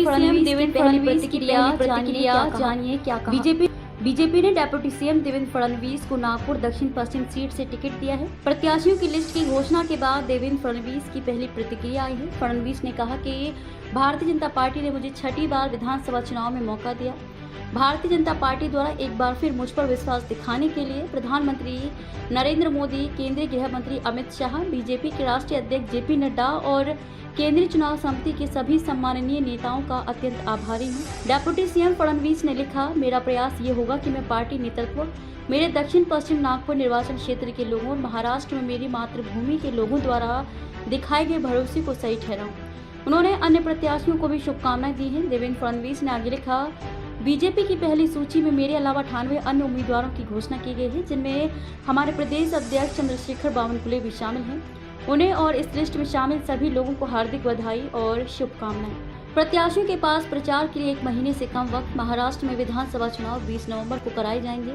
देवेंद्र फडणवीस की प्रतिक्रिया जानिए क्या कहा। बीजेपी ने डेप्यूटी सीएम देवेंद्र फडणवीस को नागपुर दक्षिण पश्चिम सीट से टिकट दिया है। प्रत्याशियों की लिस्ट की घोषणा के बाद देवेंद्र फडणवीस की पहली प्रतिक्रिया आई है। फडणवीस ने कहा कि भारतीय जनता पार्टी ने मुझे 6ठी बार विधानसभा चुनाव में मौका दिया। भारतीय जनता पार्टी द्वारा एक बार फिर मुझ पर विश्वास दिखाने के लिए प्रधानमंत्री नरेंद्र मोदी, केंद्रीय गृह मंत्री अमित शाह, बीजेपी के राष्ट्रीय अध्यक्ष जेपी नड्डा और केंद्रीय चुनाव समिति के सभी सम्माननीय नेताओं का अत्यंत आभारी हूँ। डेप्यूटी सीएम फडणवीस ने लिखा, मेरा प्रयास ये होगा कि मैं पार्टी नेतृत्व, मेरे दक्षिण पश्चिम नागपुर निर्वाचन क्षेत्र के लोगों और महाराष्ट्र में मेरी मातृभूमि के लोगों द्वारा दिखाए गए भरोसे को सही ठहराऊं। उन्होंने अन्य प्रत्याशियों को भी शुभकामनाएं दी हैं। देवेंद्र फडणवीस ने आगे लिखा, बीजेपी की पहली सूची में मेरे अलावा 98 अन्य उम्मीदवारों की घोषणा की गई है, जिनमें हमारे प्रदेश अध्यक्ष चंद्रशेखर बावनकुले भी शामिल हैं। उन्हें और इस लिस्ट में शामिल सभी लोगों को हार्दिक बधाई और शुभकामनाएं। प्रत्याशियों के पास प्रचार के लिए 1 महीने से कम वक्त। महाराष्ट्र में विधानसभा चुनाव 20 नवंबर को कराए जाएंगे।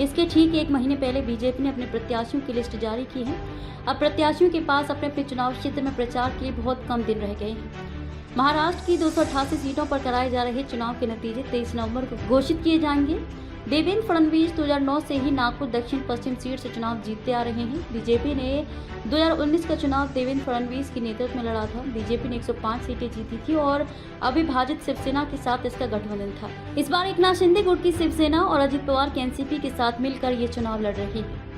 इसके ठीक 1 महीने पहले बीजेपी ने अपने प्रत्याशियों की लिस्ट जारी की है। अब प्रत्याशियों के पास अपने अपने चुनाव क्षेत्र में प्रचार के लिए बहुत कम दिन रह गए हैं। महाराष्ट्र की 288 सीटों पर कराए जा रहे चुनाव के नतीजे 23 नवंबर को घोषित किए जाएंगे। देवेंद्र फडणवीस 2009 से ही नागपुर दक्षिण पश्चिम सीट से चुनाव जीतते आ रहे हैं। बीजेपी ने 2019 का चुनाव देवेंद्र फडणवीस के नेतृत्व में लड़ा था। बीजेपी ने 105 सीटें जीती थी और अविभाजित शिवसेना के साथ इसका गठबंधन था। इस बार एकनाथ शिंदे गुट की शिवसेना और अजित पवार के एनसीपी के साथ मिलकर ये चुनाव लड़ रही है।